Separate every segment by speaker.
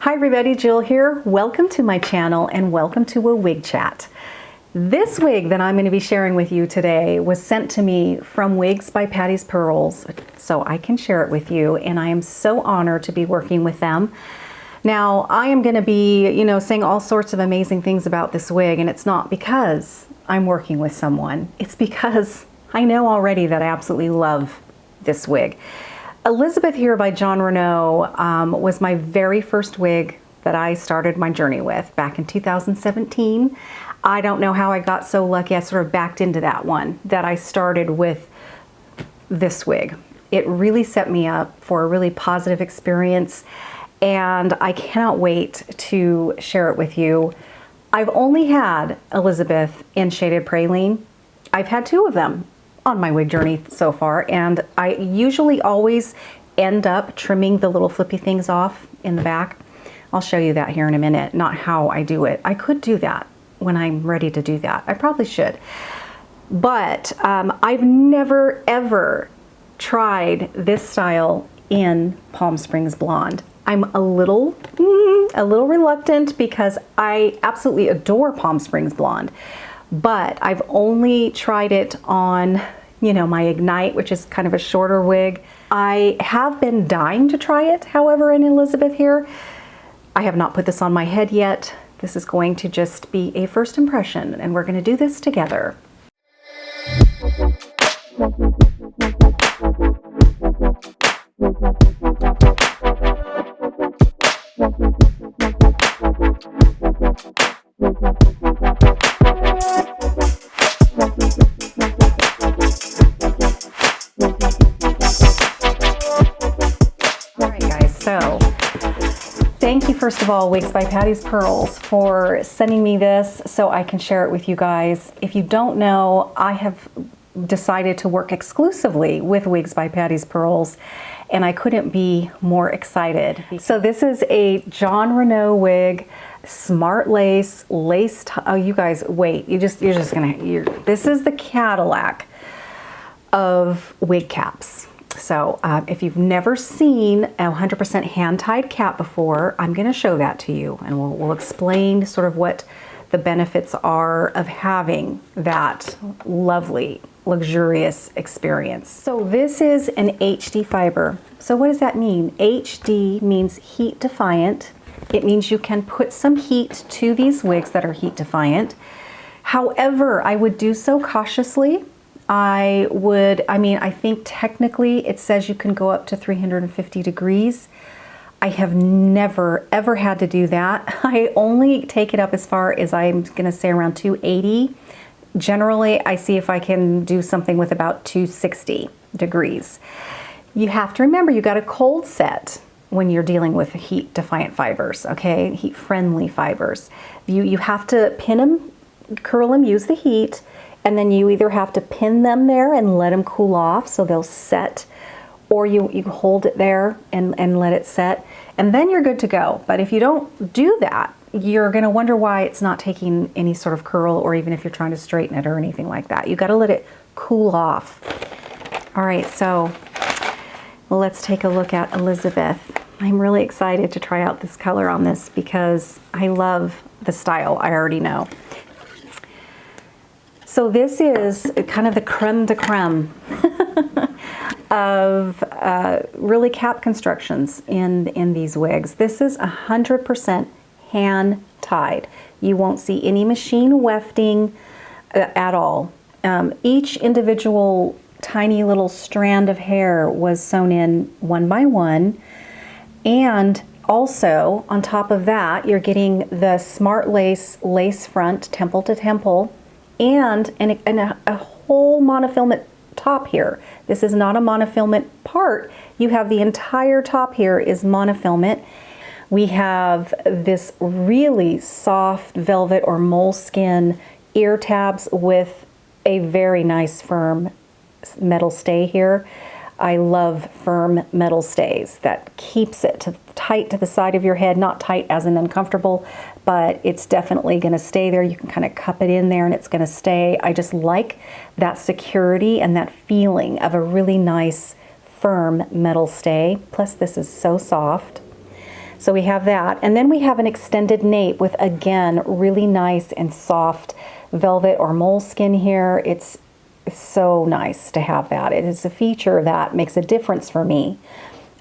Speaker 1: Hi everybody, Jill here. Welcome to my channel and welcome to a Wig Chat. This wig that I'm going to be sharing with you today was sent to me from Wigs by Pattis Pearls, so I can share it with you, and I am so honored to be working with them. Now, I am going to be, saying all sorts of amazing things about this wig, and it's not because I'm working with someone. It's because I know already that I absolutely love this wig. Elizabeth here by Jon Renau was my very first wig that I started my journey with back in 2017. I don't know how I got so lucky. I sort of backed into that one, that I started with this wig. It really set me up for a really positive experience, and I cannot wait to share it with you. I've only had Elizabeth in shaded praline. I've had two of them on my wig journey so far, and I usually always end up trimming the little flippy things off in the back. I'll show you that here in a minute, not how I do it. I could do that when I'm ready to do that. I probably should. But I've never ever tried this style in Palm Springs Blonde. I'm a little reluctant because I absolutely adore Palm Springs Blonde. But I've only tried it on, my Ignite, which is kind of a shorter wig. I have been dying to try it, however, in Elizabeth here. I have not put this on my head yet. This is going to just be a first impression, and we're going to do this together. So, thank you first of all, Wigs by Pattis Pearls, for sending me this so I can share it with you guys. If you don't know, I have decided to work exclusively with Wigs by Pattis Pearls, and I couldn't be more excited. So this is a Jon Renau wig, smart lace, oh, you guys, wait, this is the Cadillac of wig caps. So if you've never seen a 100% hand-tied cap before, I'm going to show that to you, and we'll explain sort of what the benefits are of having that lovely, luxurious experience. So this is an HD fiber. So what does that mean? HD means heat defiant. It means you can put some heat to these wigs that are heat defiant. However, I would do so cautiously. I think technically it says you can go up to 350 degrees. I have never, ever had to do that. I only take it up as far as I'm gonna say around 280. Generally, I see if I can do something with about 260 degrees. You have to remember, you got a cold set when you're dealing with heat defiant fibers, okay? Heat friendly fibers. You have to pin them, curl them, use the heat, and then you either have to pin them there and let them cool off so they'll set, or you hold it there and let it set, and then you're good to go. But if you don't do that, you're gonna wonder why it's not taking any sort of curl, or even if you're trying to straighten it or anything like that. You gotta let it cool off. All right, so let's take a look at Elizabeth. I'm really excited to try out this color on this because I love the style, I already know. So this is kind of the creme de creme of really cap constructions in these wigs. This is 100% hand tied. You won't see any machine wefting at all. Each individual tiny little strand of hair was sewn in one by one, and also on top of that you're getting the smart lace front, temple to temple, and a whole monofilament top here. This is not a monofilament part. You have the entire top here is monofilament. We have this really soft velvet or moleskin ear tabs with a very nice firm metal stay here. I love firm metal stays. That keeps it tight to the side of your head, not tight as in uncomfortable, but it's definitely gonna stay there. You can kind of cup it in there and it's gonna stay. I just like that security and that feeling of a really nice firm metal stay. Plus this is so soft. So we have that. And then we have an extended nape with, again, really nice and soft velvet or moleskin here. It's so nice to have that. It is a feature that makes a difference for me.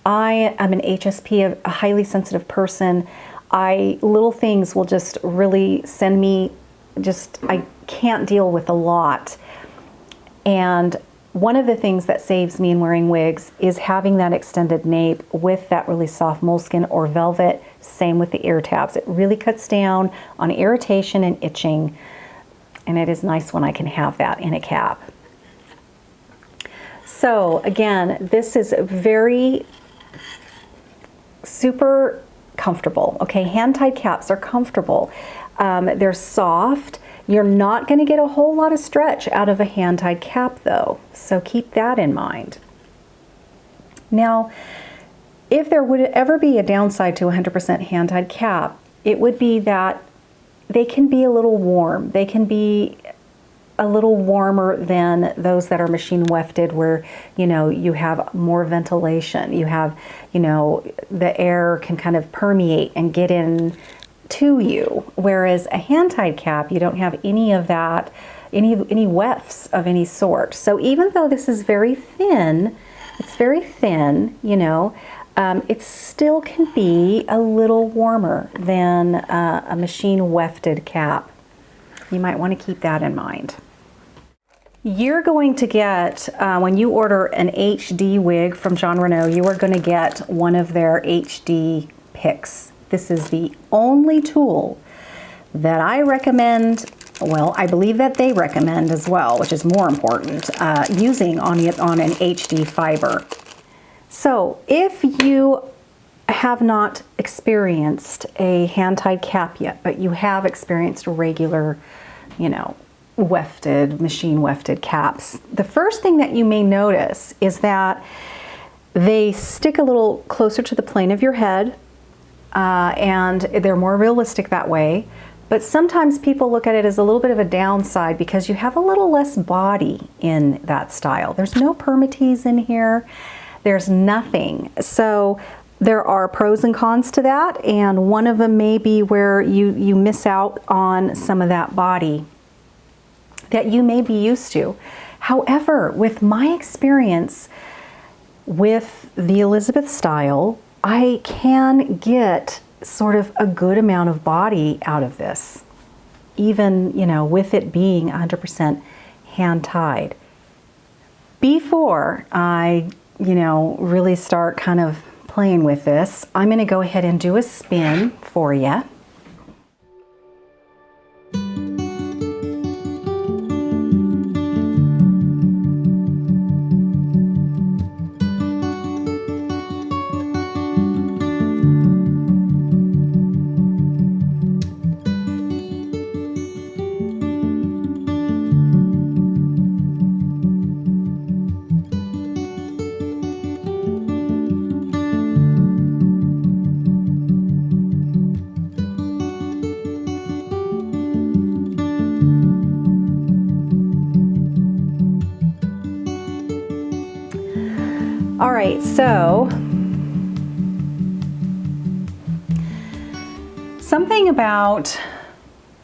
Speaker 1: I am an HSP, a highly sensitive person. Little things will just really send me, I can't deal with a lot. And one of the things that saves me in wearing wigs is having that extended nape with that really soft moleskin or velvet. Same with the ear tabs. It really cuts down on irritation and itching. And it is nice when I can have that in a cap. So again, this is very super comfortable. Okay, hand-tied caps are comfortable. They're soft. You're not going to get a whole lot of stretch out of a hand-tied cap though, so keep that in mind. Now, if there would ever be a downside to a 100% hand-tied cap, it would be that they can be a little warm. They can be a little warmer than those that are machine wefted, where, you know, you have more ventilation. You have, you know, the air can kind of permeate and get in to you. Whereas a hand-tied cap, you don't have any of that, any wefts of any sort. So even though this is very thin, it's very thin, you know, it still can be a little warmer than a machine wefted cap. You might want to keep that in mind. You're going to get, when you order an HD wig from Jon Renau, you are going to get one of their HD picks. This is the only tool that I recommend, well, I believe that they recommend as well, which is more important, using on an HD fiber. So if you have not experienced a hand-tied cap yet, but you have experienced regular, you know, wefted, machine wefted caps, the first thing that you may notice is that they stick a little closer to the plane of your head, and they're more realistic that way. But sometimes people look at it as a little bit of a downside because you have a little less body in that style. There's no permatease in here. There's nothing. So there are pros and cons to that, and one of them may be where you miss out on some of that body that you may be used to. However, with my experience with the Elizabeth style, I can get sort of a good amount of body out of this, even, you know, with it being 100% hand-tied. Before I, you know, really start kind of playing with this, I'm going to go ahead and do a spin for you. All right, so something about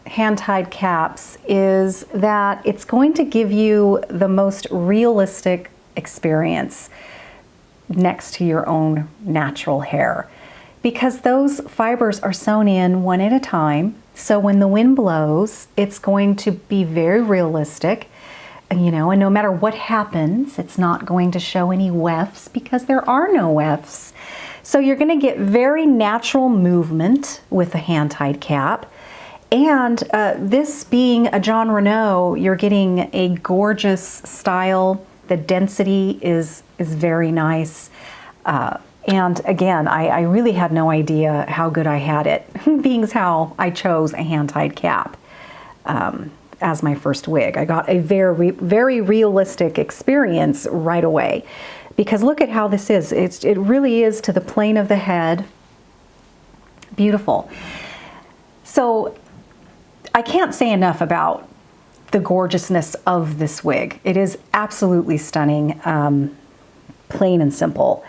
Speaker 1: hand-tied caps is that it's going to give you the most realistic experience next to your own natural hair, because those fibers are sewn in one at a time. So when the wind blows, it's going to be very realistic. You know, and no matter what happens, it's not going to show any wefts because there are no wefts. So you're going to get very natural movement with a hand-tied cap. And this being a Jon Renau, you're getting a gorgeous style. The density is very nice. And again, I really had no idea how good I had it, being as how I chose a hand-tied cap. As my first wig. I got a very realistic experience right away, because look at how this is. It really is to the plane of the head. Beautiful. So I can't say enough about the gorgeousness of this wig. It is absolutely stunning, plain and simple.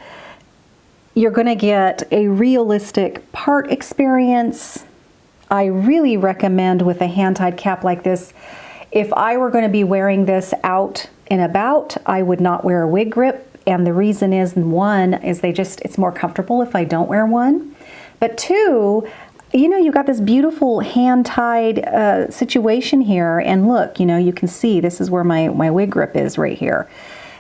Speaker 1: You're going to get a realistic part experience. I really recommend with a hand-tied cap like this, if I were going to be wearing this out and about, I would not wear a wig grip. And the reason is, one, is it's more comfortable if I don't wear one. But two, you know, you've got this beautiful hand-tied situation here. And look, you know, you can see this is where my wig grip is right here.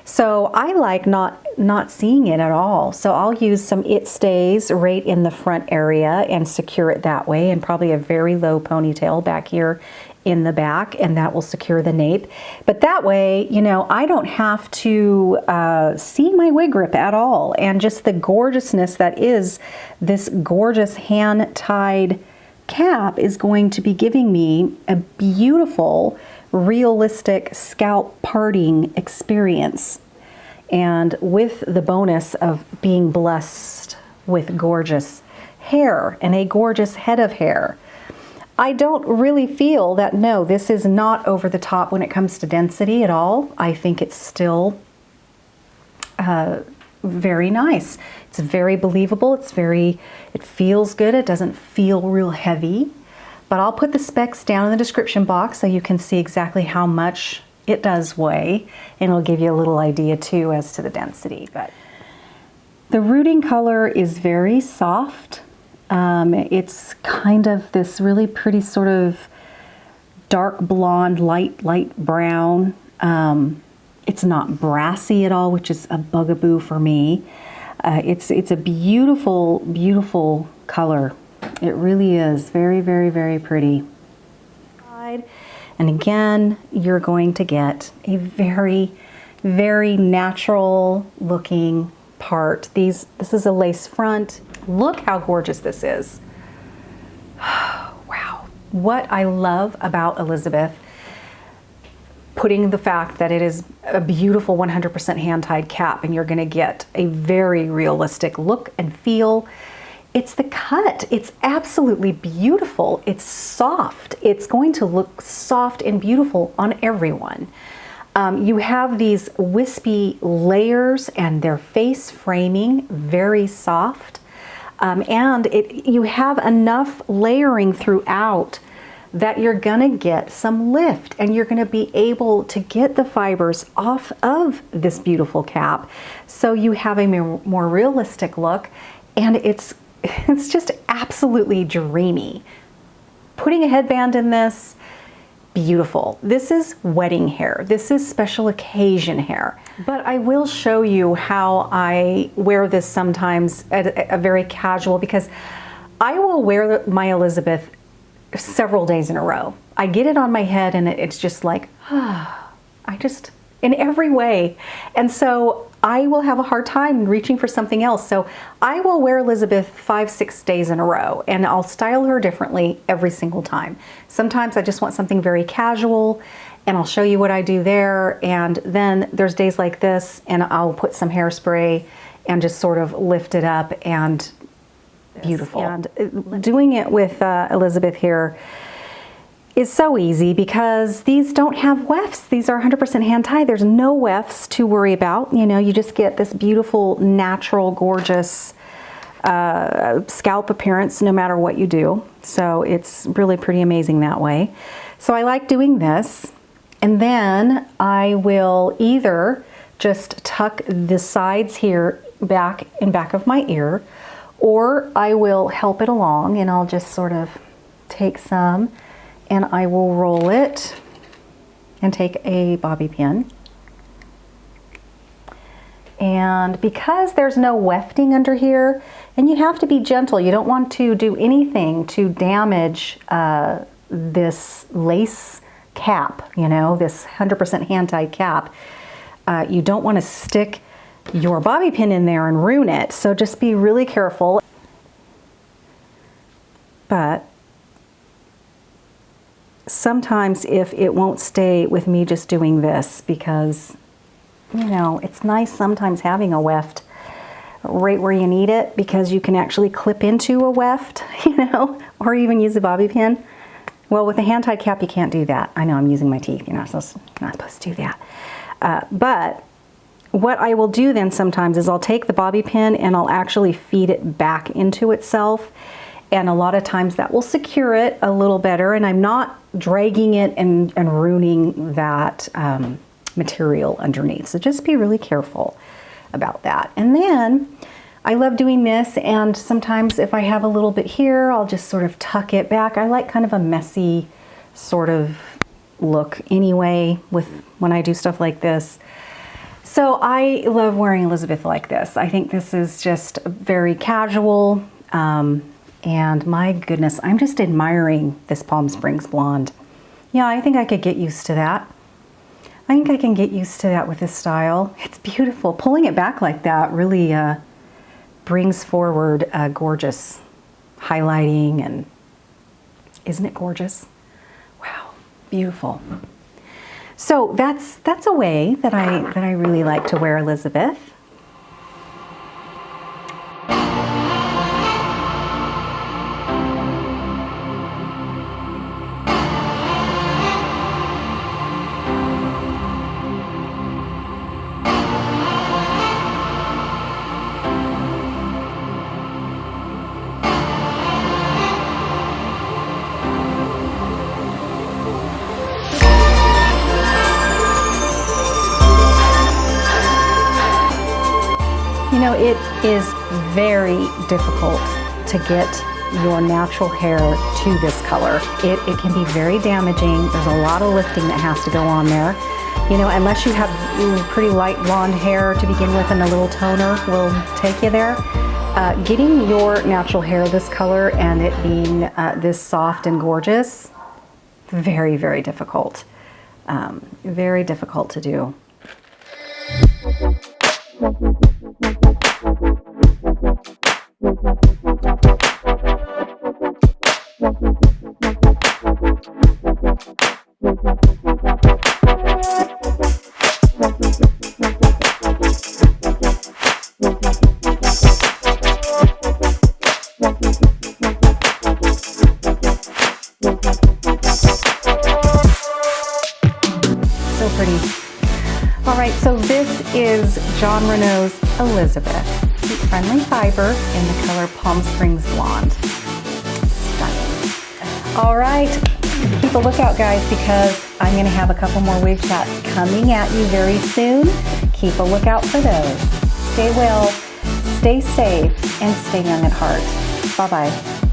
Speaker 1: So I like not seeing it at all. So I'll use some It Stays right in the front area and secure it that way, and probably a very low ponytail back here in the back, and that will secure the nape. But that way, you know, I don't have to see my wig grip at all, and just the gorgeousness that is this gorgeous hand-tied cap is going to be giving me a beautiful, realistic scalp parting experience. And with the bonus of being blessed with gorgeous hair and a gorgeous head of hair. I don't really feel that, no, this is not over the top when it comes to density at all. I think it's still very nice. It's very believable. It feels good. It doesn't feel real heavy. But I'll put the specs down in the description box so you can see exactly how much it does weigh, and it'll give you a little idea too as to the density. But the rooting color is very soft. It's kind of this really pretty sort of dark blonde, light brown. It's not brassy at all, which is a bugaboo for me. It's a beautiful, beautiful color. It really is very, very, very pretty. And again, you're going to get a very, very natural looking part. This is a lace front. Look how gorgeous this is. Wow. What I love about Elizabeth, putting the fact that it is a beautiful 100% hand-tied cap, and you're going to get a very realistic look and feel. It's the cut. It's absolutely beautiful. It's soft. It's going to look soft and beautiful on everyone. You have these wispy layers, and their face framing, very soft. And you have enough layering throughout that you're gonna get some lift, and you're gonna be able to get the fibers off of this beautiful cap. So you have a more realistic look, and it's just absolutely dreamy. Putting a headband in this, beautiful. This is wedding hair. This is special occasion hair. But I will show you how I wear this sometimes at a very casual, because I will wear my Elizabeth several days in a row. I get it on my head and it's just like, in every way. And so I will have a hard time reaching for something else. So I will wear Elizabeth 5-6 days in a row, and I'll style her differently every single time. Sometimes I just want something very casual, and I'll show you what I do there. And then there's days like this, and I'll put some hairspray and just sort of lift it up, and beautiful. And doing it with Elizabeth here is so easy because these don't have wefts. These are 100% hand tied. There's no wefts to worry about. You know, you just get this beautiful, natural, gorgeous scalp appearance no matter what you do. So it's really pretty amazing that way. So I like doing this, and then I will either just tuck the sides here back in back of my ear, or I will help it along, and I'll just sort of take some and I will roll it and take a bobby pin. And because there's no wefting under here, and you have to be gentle, you don't want to do anything to damage this lace cap, you know, this 100% hand-tied cap. You don't want to stick your bobby pin in there and ruin it, so just be really careful. But sometimes if it won't stay with me just doing this, because, you know, it's nice sometimes having a weft right where you need it, because you can actually clip into a weft, you know, or even use a bobby pin. Well, with a hand-tied cap, you can't do that. I know I'm using my teeth. You're not supposed to do that. But what I will do then sometimes is I'll take the bobby pin and I'll actually feed it back into itself. And a lot of times that will secure it a little better, and I'm not dragging it and ruining that material underneath. So just be really careful about that. And then I love doing this, and sometimes if I have a little bit here, I'll just sort of tuck it back. I like kind of a messy sort of look anyway when I do stuff like this. So I love wearing Elizabeth like this. I think this is just very casual. And my goodness, I'm just admiring this Palm Springs blonde. Yeah, I think I could get used to that. I think I can get used to that with this style. It's beautiful. Pulling it back like that really brings forward gorgeous highlighting, and isn't it gorgeous? Wow, beautiful. So that's a way that I really like to wear Elizabeth. You know, it is very difficult to get your natural hair to this color. It can be very damaging. There's a lot of lifting that has to go on there. You know, unless you have pretty light blonde hair to begin with and a little toner will take you there. Getting your natural hair this color and it being this soft and gorgeous, very, very difficult. Very difficult to do. So pretty. All right, so this is Jon Renau's Elizabeth. Cute, friendly fiber in the color Palm Springs Blonde. Stunning. All right, keep a lookout, guys, because I'm going to have a couple more wig chats coming at you very soon. Keep a lookout for those. Stay well, stay safe, and stay young at heart. Bye-bye.